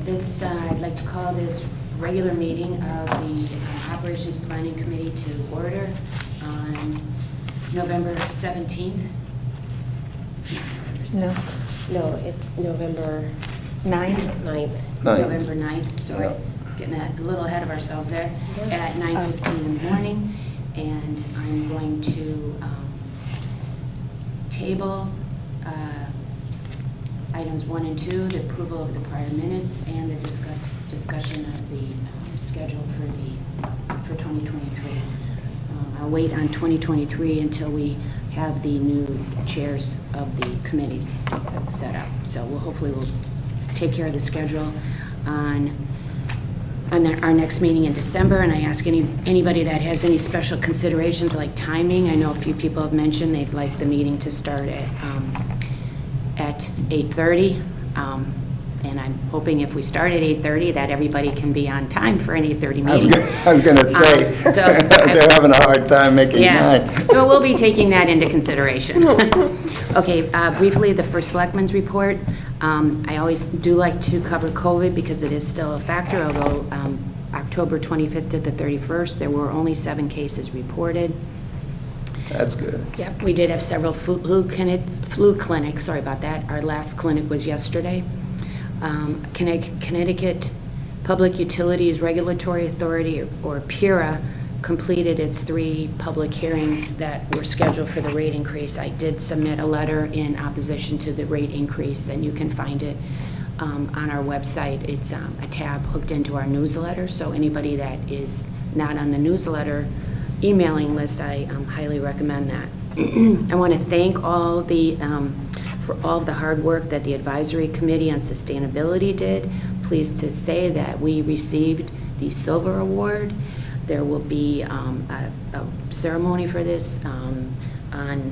I'd like to call this regular meeting of the Operations Planning Committee to order on November 17th. It's not November 17th. No, it's November 9th. November 9th, sorry. Getting a little ahead of ourselves there. At 9:15 in the morning. And I'm going to table items 1 and 2, the approval of the prior minutes, and the discussion of the schedule for 2023. I'll wait on 2023 until we have the new chairs of the committees set up. So hopefully we'll take care of the schedule on our next meeting in December, and I ask anybody that has any special considerations like timing. I know a few people have mentioned they'd like the meeting to start at 8:30, and I'm hoping if we start at 8:30 that everybody can be on time for an 8:30 meeting. I was going to say, they're having a hard time making 9. So we'll be taking that into consideration. Okay, briefly, the first selectman's report. I always do like to cover COVID because it is still a factor, although October 25th to the 31st, there were only 7 cases reported. That's good. Yep, we did have several flu clinics, sorry about that. Our last clinic was yesterday. Connecticut Public Utilities Regulatory Authority, or PURA, completed its 3 public hearings that were scheduled for the rate increase. I did submit a letter in opposition to the rate increase, and you can find it on our website. It's a tab hooked into our newsletter, so anybody that is not on the newsletter emailing list, I highly recommend that. I want to thank all for all of the hard work that the Advisory Committee on Sustainability did. Pleased to say that we received the Silver Award. There will be a ceremony for this on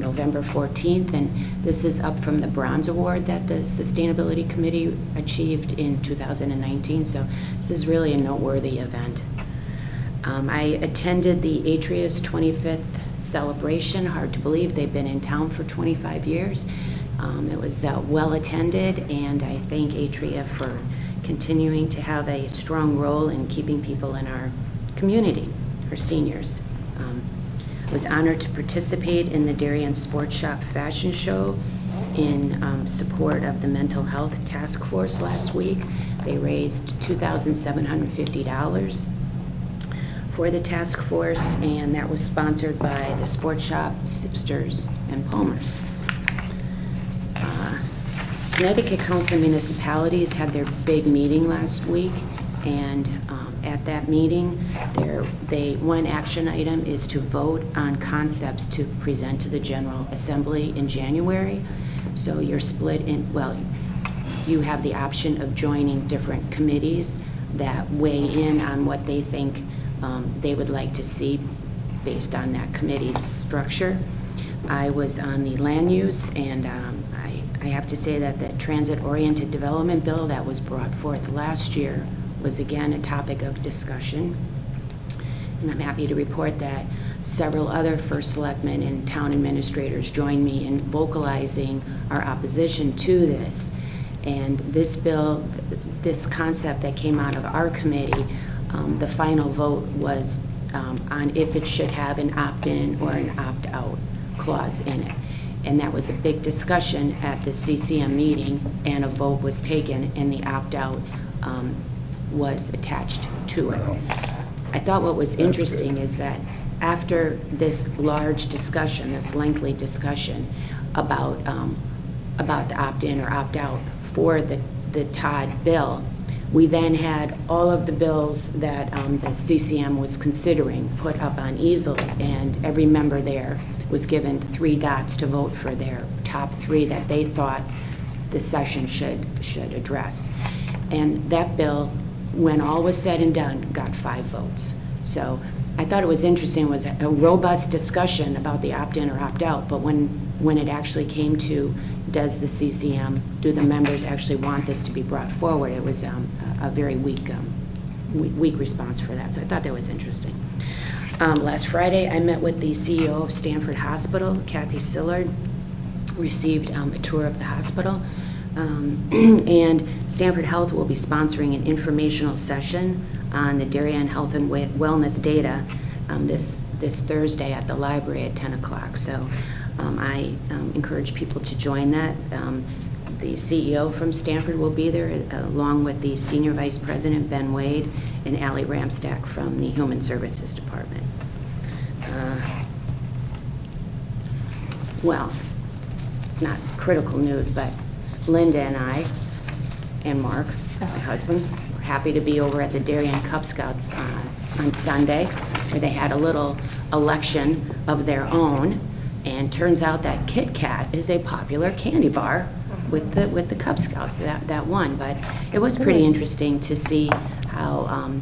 November 14th, and this is up from the Bronze Award that the Sustainability Committee achieved in 2019, so this is really a noteworthy event. I attended the Atria's 25th celebration. Hard to believe they've been in town for 25 years. It was well attended, and I thank Atria for continuing to have a strong role in keeping people in our community, our seniors. I was honored to participate in the Darien Sports Shop Fashion Show in support of the Mental Health Task Force last week. They raised $2,750 for the task force, and that was sponsored by the Sports Shop, Sipsters, and Palmers. Connecticut Council of Municipalities had their big meeting last week, and at that meeting, one action item is to vote on concepts to present to the General Assembly in January. So you're split in, well, you have the option of joining different committees that weigh in on what they think they would like to see based on that committee's structure. I was on the land use, and I have to say that the transit-oriented development bill that was brought forth last year was again a topic of discussion. And I'm happy to report that several other first selectmen and town administrators joined me in vocalizing our opposition to this. And this bill, this concept that came out of our committee, the final vote was on if it should have an opt-in or an opt-out clause in it. And that was a big discussion at the CCM meeting, and a vote was taken, and the opt-out was attached to it. Wow. I thought what was interesting is that after this large discussion, this lengthy discussion about the opt-in or opt-out for the Todd bill, we then had all of the bills that the CCM was considering put up on easels, and every member there was given 3 dots to vote for their top 3 that they thought the session should address. And that bill, when all was said and done, got 5 votes. So I thought it was interesting. It was a robust discussion about the opt-in or opt-out, but when it actually came to does the CCM, do the members actually want this to be brought forward, it was a very weak response for that. So I thought that was interesting. Last Friday, I met with the CEO of Stanford Hospital, Kathy Sillard, received a tour of the hospital. And Stanford Health will be sponsoring an informational session on the Darien Health and Wellness data this Thursday at the library at 10 o'clock. So I encourage people to join that. The CEO from Stanford will be there, along with the Senior Vice President, Ben Wade, and Allie Ramstack from the Human Services Department. Well, it's not critical news, but Linda and I, and Mark, my husband, were happy to be over at the Darien Cub Scouts on Sunday, where they had a little election of their own, and turns out that Kit Kat is a popular candy bar with the Cub Scouts that won. But it was pretty interesting to see how,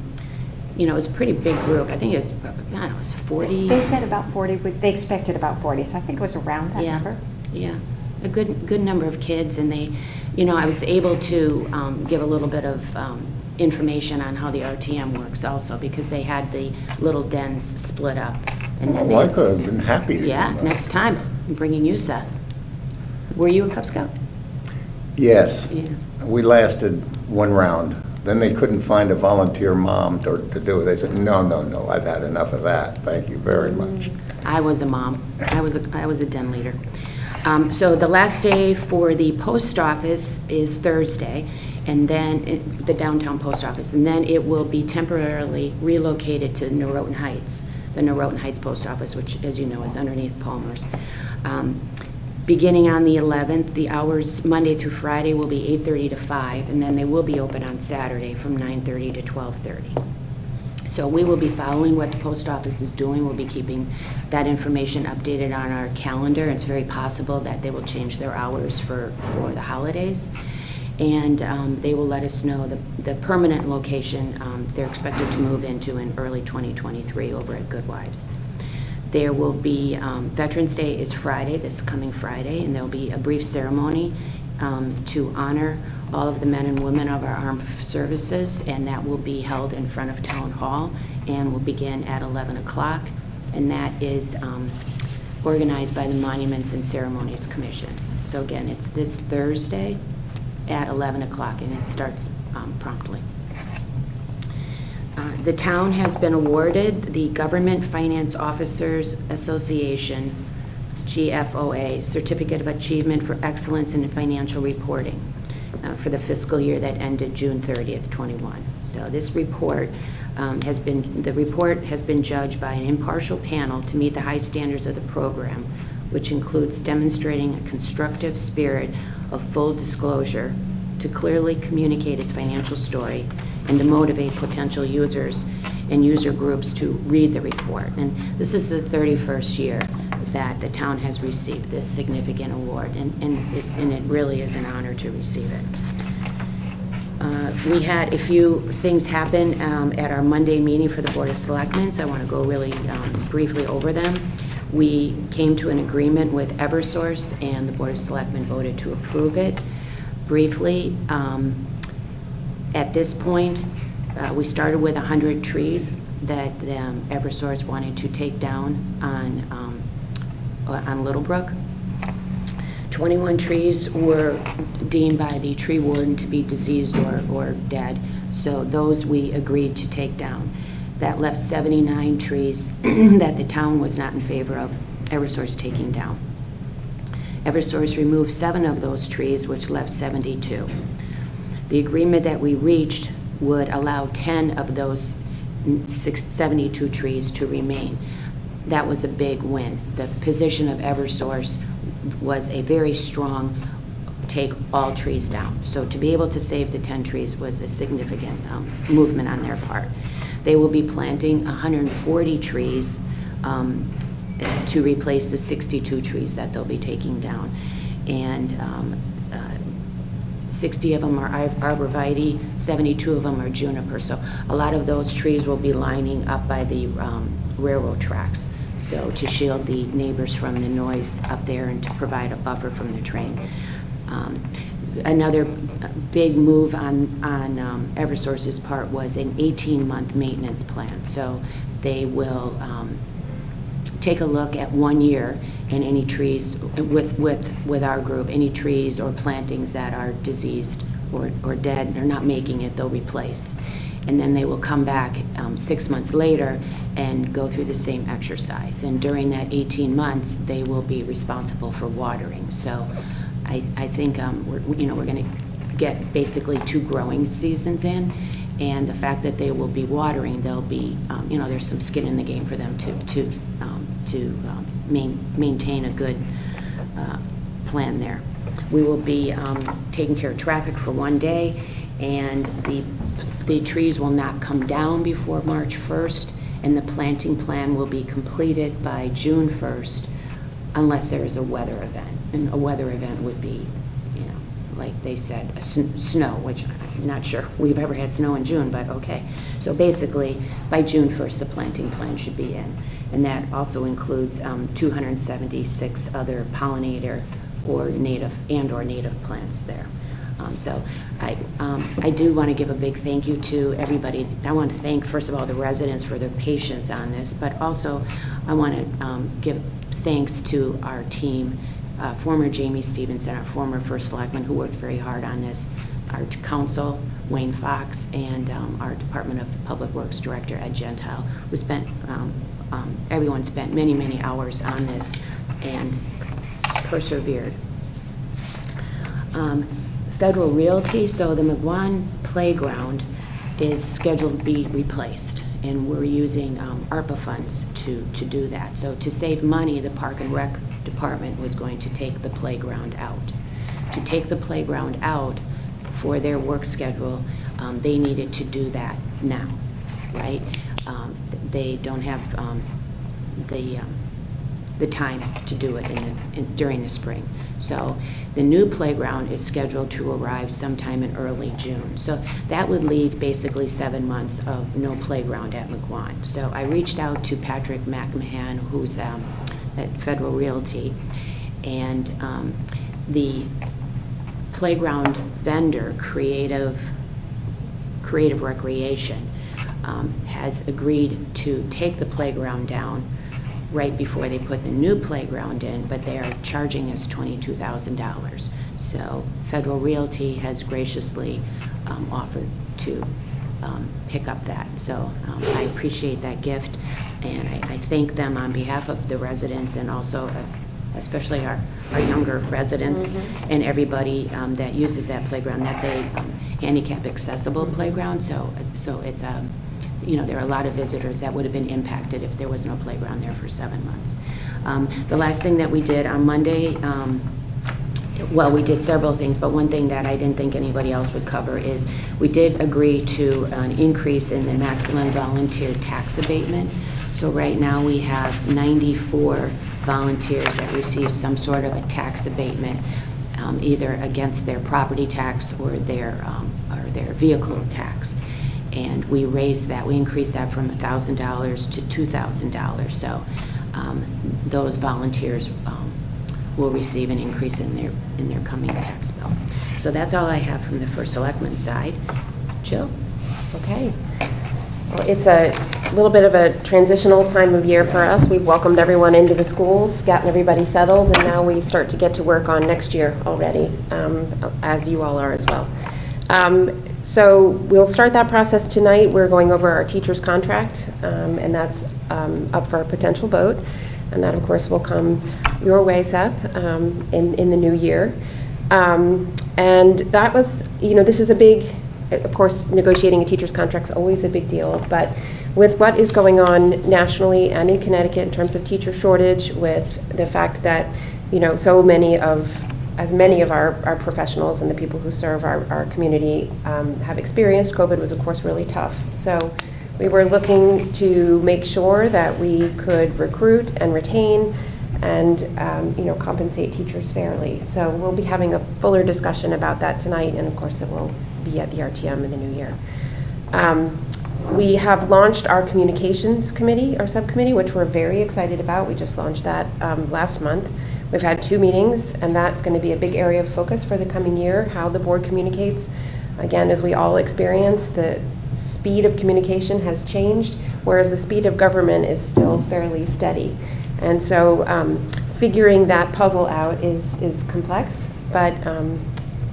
it was a pretty big group. I think it was, I don't know, it was 40. They said about 40, but they expected about 40, so I think it was around that number. Yeah, a good number of kids, and they, I was able to give a little bit of information on how the RTM works also, because they had the little dens split up. And then Well, I could have been happy to yeah, come back. next time, I'm bringing you, Seth. Were you a Cub Scout? Yes. Yeah. We lasted one round. Then they couldn't find a volunteer mom to do it. They said, no, I've had enough of that. Thank you very much. I was a mom. I was a den leader. So the last day for the post office is Thursday, and then the downtown post office, and then it will be temporarily relocated to Norotan Heights, the Norotan Heights post office, which, as you know, is underneath Palmer's. Beginning on the 11th, the hours Monday through Friday will be 8:30 to 5, and then they will be open on Saturday from 9:30 to 12:30. So we will be following what the post office is doing. We'll be keeping that information updated on our calendar. It's very possible that they will change their hours for the holidays. And they will let us know the permanent location they're expected to move into in early 2023 over at Goodwives. There will be, Veterans Day is Friday, this coming Friday, and there'll be a brief ceremony to honor all of the men and women of our armed services, and that will be held in front of Town Hall and will begin at 11 o'clock. And that is organized by the Monuments and Ceremonies Commission. So again, it's this Thursday at 11 o'clock, and it starts promptly. The town has been awarded the Government Finance Officers Association, GFOA, Certificate of Achievement for Excellence in Financial Reporting for the fiscal year that ended June 30th, 21. So this report the report has been judged by an impartial panel to meet the high standards of the program, which includes demonstrating a constructive spirit of full disclosure to clearly communicate its financial story and to motivate potential users and user groups to read the report. And this is the 31st year that the town has received this significant award, and it really is an honor to receive it. We had a few things happen at our Monday meeting for the Board of Selectmen, so I want to go really briefly over them. We came to an agreement with Eversource, and the Board of Selectmen voted to approve it. Briefly, at this point, we started with 100 trees that Eversource wanted to take down on Little Brook. 21 trees were deemed by the tree warden to be diseased or dead, so those we agreed to take down. That left 79 trees that the town was not in favor of Eversource taking down. Eversource removed 7 of those trees, which left 72. The agreement that we reached would allow 10 of those 72 trees to remain. That was a big win. The position of Eversource was a very strong take all trees down. So to be able to save the 10 trees was a significant movement on their part. They will be planting 140 trees to replace the 62 trees that they'll be taking down. And 60 of them are arborvitae, 72 of them are juniper. So a lot of those trees will be lining up by the railroad tracks, so to shield the neighbors from the noise up there and to provide a buffer from the train. Another big move on Eversource's part was an 18-month maintenance plan. So they will take a look at 1 year and any trees, with our group, any trees or plantings that are diseased or dead or not making it, they'll replace. And then they will come back 6 months later and go through the same exercise. And during that 18 months, they will be responsible for watering. So I think we're going to get basically 2 growing seasons in. And the fact that they will be watering, they'll be, there's some skin in the game for them to maintain a good plan there. We will be taking care of traffic for 1 day, and the trees will not come down before March 1st, and the planting plan will be completed by June 1st, unless there is a weather event. And a weather event would be, like they said, snow, which I'm not sure we've ever had snow in June, but okay. So basically, by June 1st, the planting plan should be in. And that also includes 276 other pollinator or native plants there. So I do want to give a big thank you to everybody. I want to thank, first of all, the residents for their patience on this, but also I want to give thanks to our team, former Jamie Stevenson, our former First Selectman, who worked very hard on this, our council, Wayne Fox, and our Department of Public Works Director, Ed Gentile, who spent, everyone spent many, many hours on this and persevered. Federal Realty, so the McGuan Playground is scheduled to be replaced, and we're using ARPA funds to do that. So to save money, the Park and Rec Department was going to take the playground out. To take the playground out for their work schedule, they needed to do that now, right? They don't have the time to do it during the spring. So the new playground is scheduled to arrive sometime in early June. So that would leave basically 7 months of no playground at McGuan. So I reached out to Patrick McMahon, who's at Federal Realty, and the playground vendor, Creative Recreation, has agreed to take the playground down right before they put the new playground in, but they are charging us $22,000. So Federal Realty has graciously offered to pick up that. So I appreciate that gift, and I thank them on behalf of the residents, and also especially our younger residents and everybody that uses that playground. That's a handicap accessible playground, so it's there are a lot of visitors that would have been impacted if there was no playground there for 7 months. The last thing that we did on Monday, well, we did several things, but one thing that I didn't think anybody else would cover is we did agree to an increase in the maximum volunteer tax abatement. So right now we have 94 volunteers that receive some sort of a tax abatement, either against their property tax or their vehicle tax. And we raised that, we increased that from $1,000 to $2,000. So those volunteers will receive an increase in their coming tax bill. So that's all I have from the First Selectman side. Jill? Okay. Well, it's a little bit of a transitional time of year for us. We've welcomed everyone into the schools, gotten everybody settled, and now we start to get to work on next year already, as you all are as well. So we'll start that process tonight. We're going over our teacher's contract, and that's up for a potential vote. And that, of course, will come your way, Seth, in the new year. And that was, this is a big, of course, negotiating a teacher's contract is always a big deal, but with what is going on nationally and in Connecticut in terms of teacher shortage, with the fact that, so many of our professionals and the people who serve our community have experienced, COVID was, of course, really tough. So we were looking to make sure that we could recruit and retain and compensate teachers fairly. So we'll be having a fuller discussion about that tonight, and of course it will be at the RTM in the new year. We have launched our communications committee, our subcommittee, which we're very excited about. We just launched that last month. We've had 2 meetings, and that's going to be a big area of focus for the coming year, how the board communicates. Again, as we all experience, the speed of communication has changed, whereas the speed of government is still fairly steady. And so figuring that puzzle out is complex, but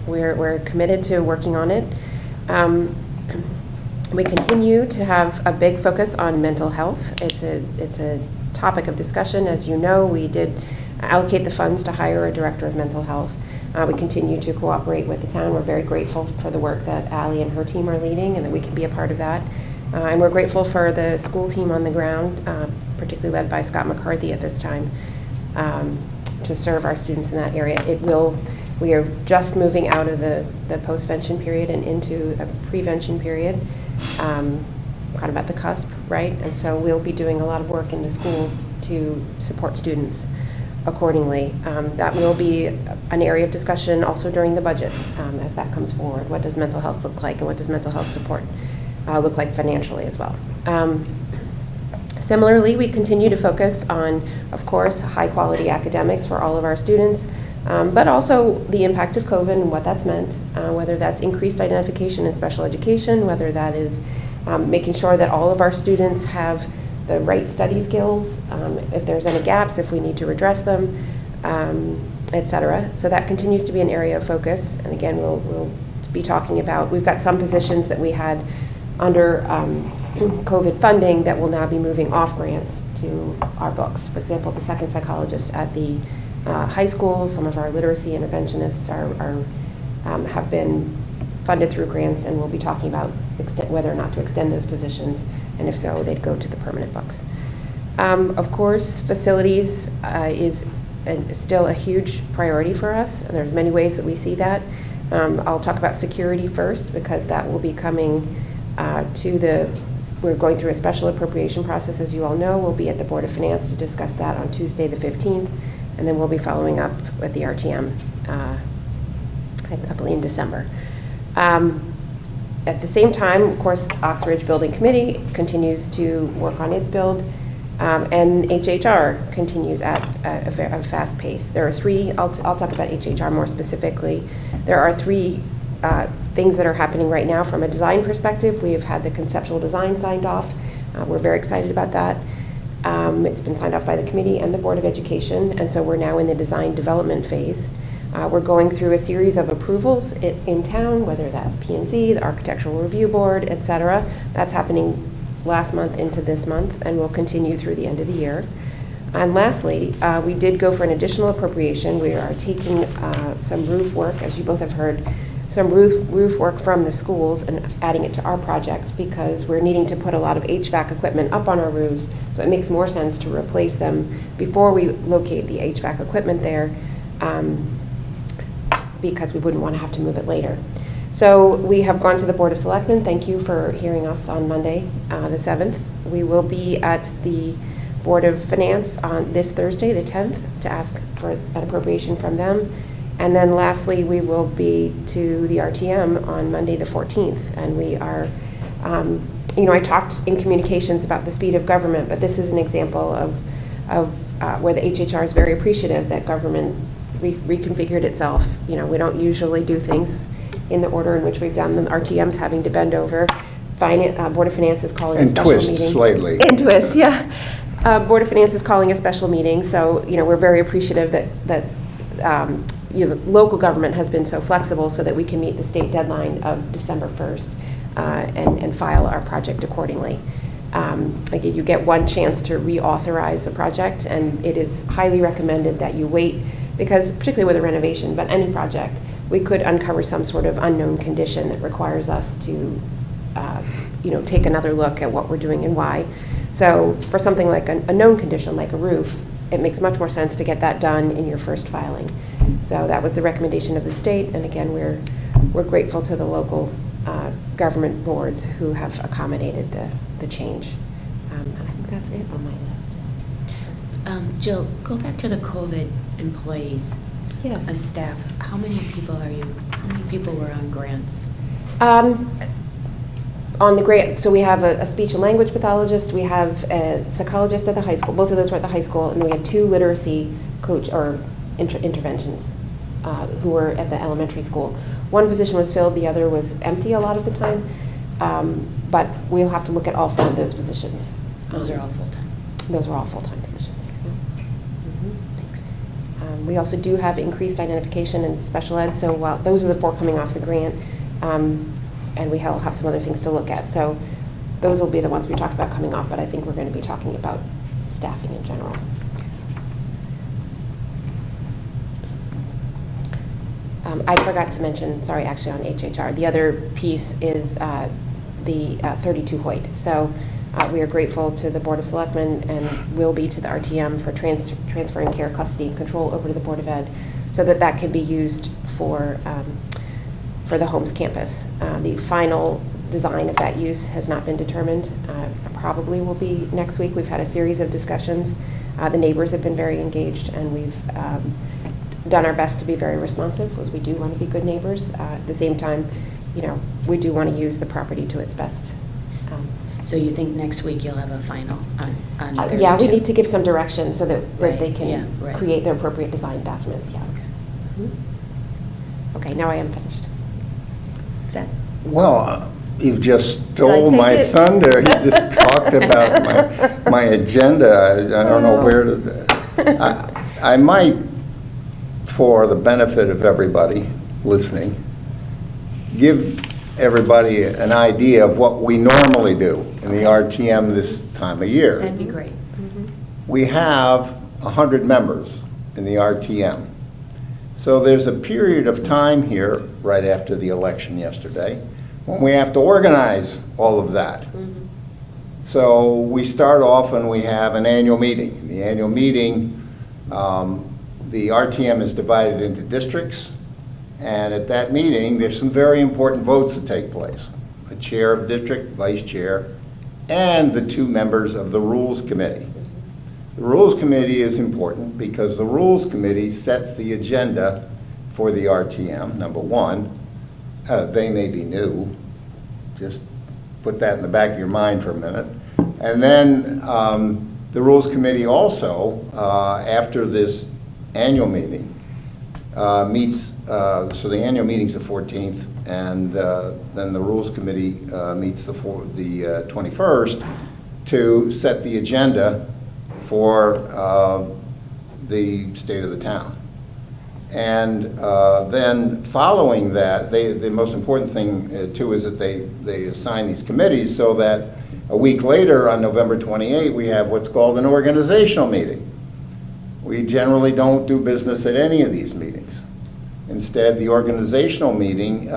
we're committed to working on it. We continue to have a big focus on mental health. It's a topic of discussion. As you know, we did allocate the funds to hire a director of mental health. We continue to cooperate with the town. We're very grateful for the work that Ally and her team are leading and that we can be a part of that. And we're grateful for the school team on the ground, particularly led by Scott McCarthy at this time, to serve our students in that area. We are just moving out of the postvention period and into a prevention period, kind of at the cusp, right? And so we'll be doing a lot of work in the schools to support students accordingly. That will be an area of discussion also during the budget as that comes forward. What does mental health look like, and what does mental health support look like financially as well? Similarly, we continue to focus on, of course, high-quality academics for all of our students, but also the impact of COVID and what that's meant, whether that's increased identification in special education, whether that is making sure that all of our students have the right study skills, if there's any gaps, if we need to address them, et cetera. So that continues to be an area of focus. And again, we'll be talking about, we've got some positions that we had under COVID funding that will now be moving off grants to our books. For example, the second psychologist at the high school, some of our literacy interventionists have been funded through grants, and we'll be talking about whether or not to extend those positions, and if so, they'd go to the permanent books. Of course, facilities is still a huge priority for us, and there's many ways that we see that. I'll talk about security first, because that will be coming we're going through a special appropriation process, as you all know. We'll be at the Board of Finance to discuss that on Tuesday the 15th, and then we'll be following up with the RTM, I believe in December. At the same time, of course, Oxbridge Building Committee continues to work on its build, and HHR continues at a fast pace. There are three, I'll talk about HHR more specifically. There are three things that are happening right now from a design perspective. We have had the conceptual design signed off. We're very excited about that. It's been signed off by the committee and the Board of Education, and so we're now in the design development phase. We're going through a series of approvals in town, whether that's P&Z, the Architectural Review Board, et cetera. That's happening last month into this month, and will continue through the end of the year. And lastly, we did go for an additional appropriation. We are taking some roof work, as you both have heard, some roof work from the schools and adding it to our project, because we're needing to put a lot of HVAC equipment up on our roofs, so it makes more sense to replace them before we locate the HVAC equipment there, because we wouldn't want to have to move it later. So we have gone to the Board of Selectmen. Thank you for hearing us on Monday, the 7th. We will be at the Board of Finance on this Thursday, the 10th, to ask for an appropriation from them. And then lastly, we will be to the RTM on Monday, the 14th. And we are, I talked in communications about the speed of government, but this is an example of where the HHR is very appreciative that government reconfigured itself. We don't usually do things in the order in which we've done them. RTM's having to bend over. Board of Finance is calling a special meeting. And twist slightly. And twist, yeah. Board of Finance is calling a special meeting, so we're very appreciative that the local government has been so flexible so that we can meet the state deadline of December 1st and file our project accordingly. You get one chance to reauthorize a project, and it is highly recommended that you wait, because particularly with a renovation, but any project, we could uncover some sort of unknown condition that requires us to take another look at what we're doing and why. So for something like a known condition, like a roof, it makes much more sense to get that done in your first filing. So that was the recommendation of the state, and again, we're grateful to the local government boards who have accommodated the change. And I think that's it on my list. Jill, go back to the COVID employees. Yes. As staff, how many people were on grants? On the grant, so we have a speech and language pathologist, we have a psychologist at the high school, both of those were at the high school, and then we had 2 literacy coach or interventions who were at the elementary school. One position was filled, the other was empty a lot of the time, but we'll have to look at all 4 of those positions. Those are all full-time? Those are all full-time positions. Yeah. We also do have increased identification and special ed, so those are the 4 coming off the grant, and we have some other things to look at. So those will be the ones we talked about coming off, but I think we're going to be talking about staffing in general. I forgot to mention, sorry, actually on HHR, the other piece is the 32 Hoyt. So we are grateful to the Board of Selectmen and will be to the RTM for transferring care, custody, and control over to the Board of Ed so that that can be used for the Holmes campus. The final design of that use has not been determined. Probably will be next week. We've had a series of discussions. The neighbors have been very engaged, and we've done our best to be very responsive, because we do want to be good neighbors. At the same time, we do want to use the property to its best. So you think next week you'll have a final on 32? Yeah, we need to give some direction so that Right, they can yeah, right. create the appropriate design documents, yeah. Okay. Okay, now I am finished. Is that? Well, you just I stole take my it? thunder. You just talked about my agenda. I don't know where to, I might, for the benefit of everybody listening, give everybody an idea of what we normally do in the RTM this time of year. That'd be great. We have 100 members in the RTM. So there's a period of time here, right after the election yesterday, when we have to organize all of that. So we start off and we have an annual meeting. The annual meeting, the RTM is divided into districts, and at that meeting, there's some very important votes that take place. The chair of the district, vice chair, and the 2 members of the Rules Committee. The Rules Committee is important because the Rules Committee sets the agenda for the RTM, number 1. They may be new. Just put that in the back of your mind for a minute. And then the Rules Committee also, after this annual meeting, meets, so the annual meeting's the 14th, and then the Rules Committee meets the 21st to set the agenda for the state of the town. And then following that, the most important thing too is that they assign these committees so that a week later, on November 28, we have what's called an organizational meeting. We generally don't do business at any of these meetings. Instead, the organizational meeting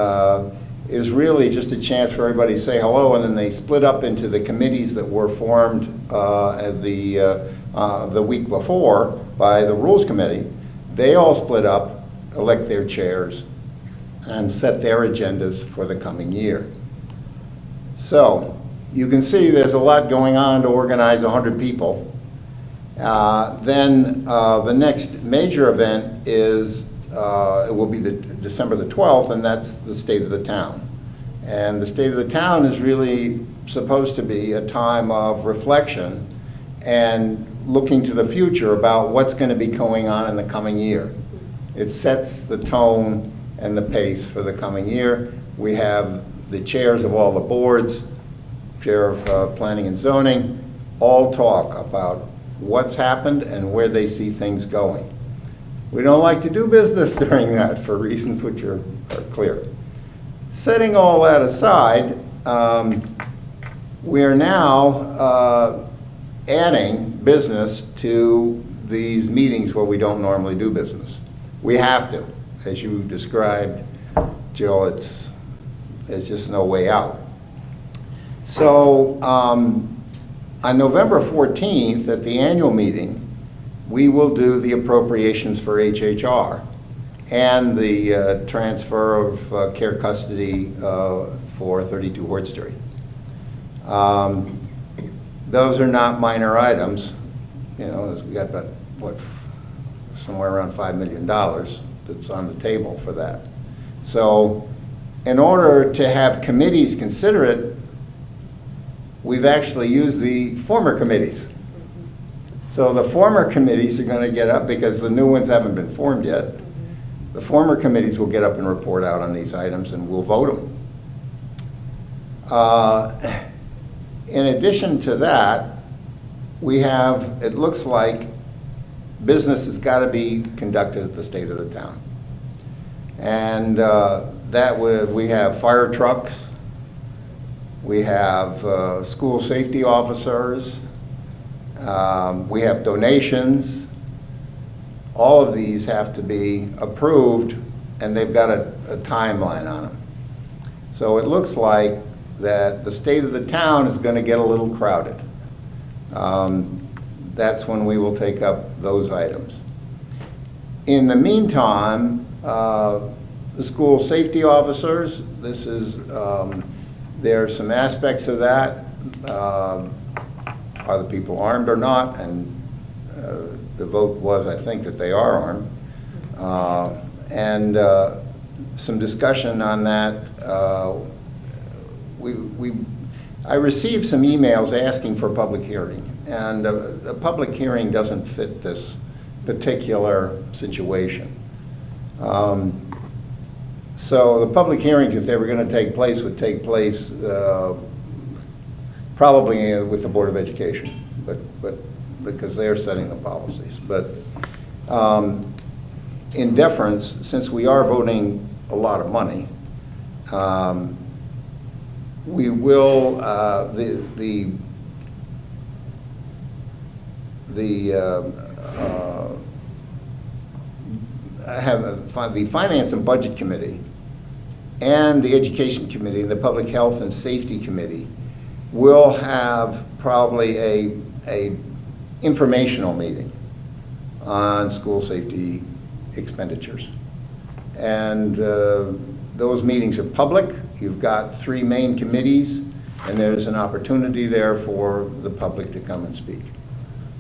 is really just a chance for everybody to say hello, and then they split up into the committees that were formed the week before by the Rules Committee. They all split up, elect their chairs, and set their agendas for the coming year. So you can see there's a lot going on to organize 100 people. Then the next major event is, it will be December the 12th, and that's the State of the Town. And the State of the Town is really supposed to be a time of reflection and looking to the future about what's going to be going on in the coming year. It sets the tone and the pace for the coming year. We have the chairs of all the boards, chair of planning and zoning, all talk about what's happened and where they see things going. We don't like to do business during that for reasons which are clear. Setting all that aside, we are now adding business to these meetings where we don't normally do business. We have to. As you described, Jill, there's just no way out. So on November 14th, at the annual meeting, we will do the appropriations for HHR and the transfer of care custody for 32 Ward Street. Those are not minor items. You know, we got about, somewhere around $5 million that's on the table for that. So in order to have committees consider it, we've actually used the former committees. So the former committees are going to get up, because the new ones haven't been formed yet. The former committees will get up and report out on these items, and we'll vote them. In addition to that, we have, it looks like, business has got to be conducted at the state of the town. And we have fire trucks, we have school safety officers, we have donations. All of these have to be approved, and they've got a timeline on them. So it looks like that the state of the town is going to get a little crowded. That's when we will take up those items. In the meantime, the school safety officers, this is, there are some aspects of that. Are the people armed or not? And the vote was, I think, that they are armed. And some discussion on that. I received some emails asking for a public hearing, and a public hearing doesn't fit this particular situation. So the public hearings, if they were going to take place, would take place probably with the Board of Education, but because they're setting the policies. But in deference, since we are voting a lot of money, we will, the Finance and Budget Committee and the Education Committee and the Public Health and Safety Committee will have probably a informational meeting on school safety expenditures. And those meetings are public. You've got 3 main committees, and there's an opportunity there for the public to come and speak.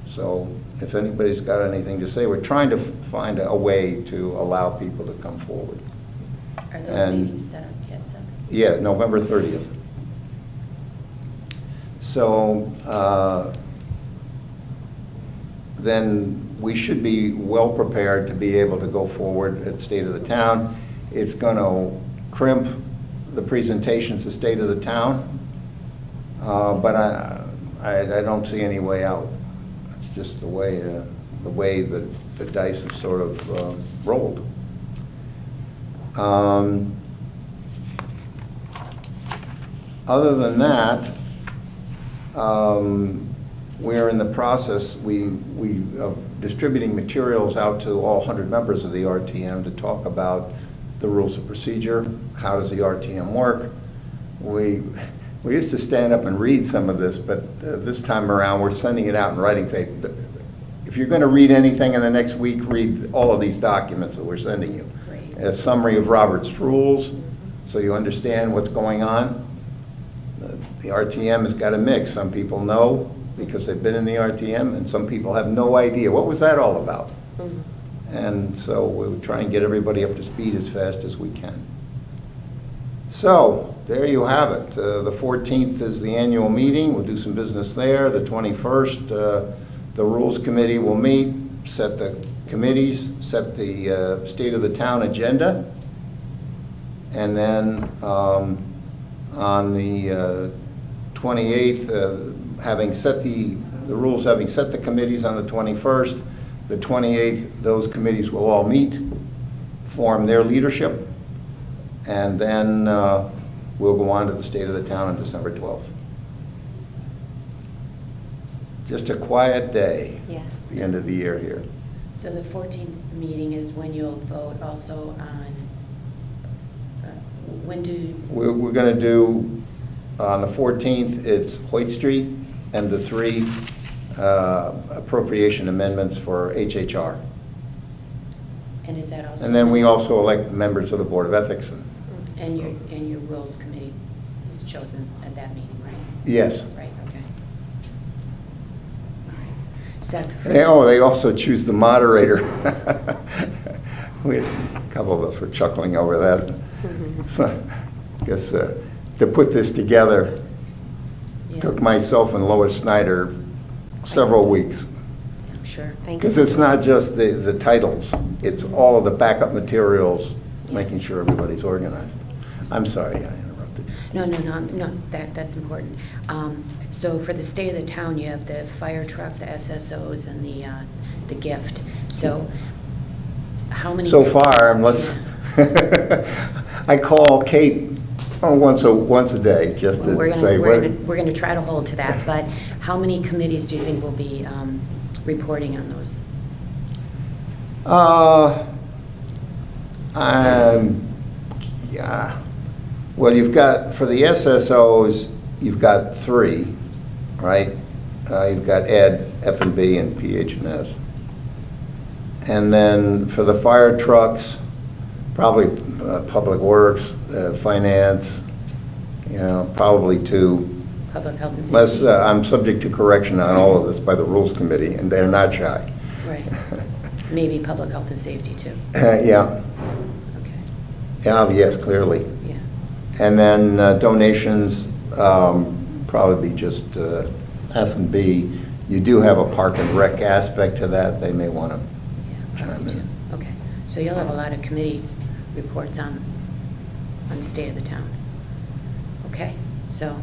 So if anybody's got anything to say, we're trying to find a way to allow people to come forward. Are those meetings set up yet, Seth? Yeah, November 30th. So then we should be well prepared to be able to go forward at State of the Town. It's going to crimp the presentations to State of the Town, but I don't see any way out. It's just the way the dice have sort of rolled. Other than that, we're in the process of distributing materials out to all 100 members of the RTM to talk about the rules of procedure. How does the RTM work? We used to stand up and read some of this, but this time around we're sending it out in writing. Say, if you're going to read anything in the next week, read all of these documents that we're sending you. Great. A summary of Robert's rules, so you understand what's going on. The RTM has got a mix. Some people know because they've been in the RTM, and some people have no idea. What was that all about? Mm-hmm. And so we'll try and get everybody up to speed as fast as we can. So there you have it. The 14th is the annual meeting. We'll do some business there. The 21st, the Rules Committee will meet, set the committees, set the State of the Town agenda, and then on the 28th, having set the rules, having set the committees on the 21st, the 28th, those committees will all meet, form their leadership, and then we'll go on to the State of the Town on December 12th. Just a quiet day, Yeah. at the end of the year here. So the 14th meeting is when you'll vote also on, when do, We're going to do, on the 14th, it's Hoyt Street and the 3 appropriation amendments for HHR. and is that also? And then we also elect members of the Board of Ethics. And your Rules Committee is chosen at that meeting, right? Yes. Right, okay. All right. Seth? They also choose the moderator. A couple of us were chuckling over that. So, I guess to put this together Yeah. took myself and Lois Snyder several weeks. I'm sure. Thank you. Because it's not just the titles, it's all of the backup materials, making Yes. sure everybody's organized. I'm sorry I interrupted. No, that's important. So for the state of the town, you have the fire truck, the SSOs, and the gift. So how many? So far, unless, I call Kate once a day, just Well, to say what. we're gonna try to hold to that, but how many committees do you think will be reporting on those? Yeah. Well, you've got, for the SSOs, you've got 3, right? You've got Ed, F&B, and PH&S. And then for the fire trucks, probably Public Works, Finance, probably 2. Public health and Unless safety? I'm subject to correction on all of this by the Rules Committee, and they're not shy. Right. Maybe public health and safety too. Yeah. Okay, Yeah, yes, clearly. yeah. And then donations, probably be just F&B. You do have a park and rec aspect to that. They may want to Yeah, chime probably too. in. Okay, so you'll have a lot of committee reports on the state of the town. Okay, so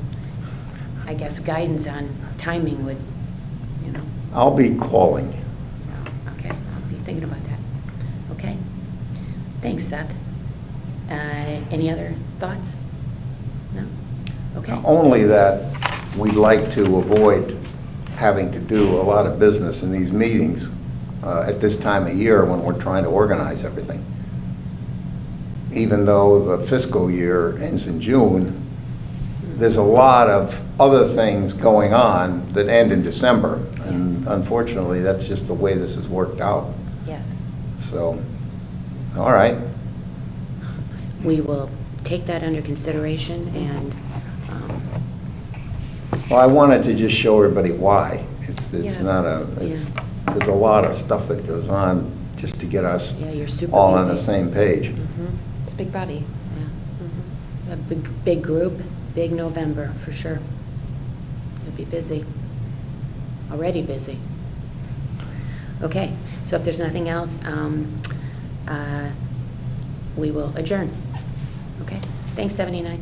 I guess guidance on timing would, I'll be calling. okay, I'll be thinking about that. Okay, thanks, Seth. Any other thoughts? No? Okay. Only that we'd like to avoid having to do a lot of business in these meetings at this time of year when we're trying to organize everything. Even though the fiscal year ends in June, there's a lot of other things going on that end in December. And unfortunately, that's just the way this has worked out. Yes. So, all right. We will take that under consideration and, Well, I wanted to just show everybody why. It's Yeah. not there's a lot of stuff that goes on just to get us yeah, you're super all on the busy. same page. Mhm. It's a big body. Yeah. A big group, big November, for sure. You'll be busy. Already busy. Okay, so if there's nothing else, we will adjourn. Okay, thanks, 79.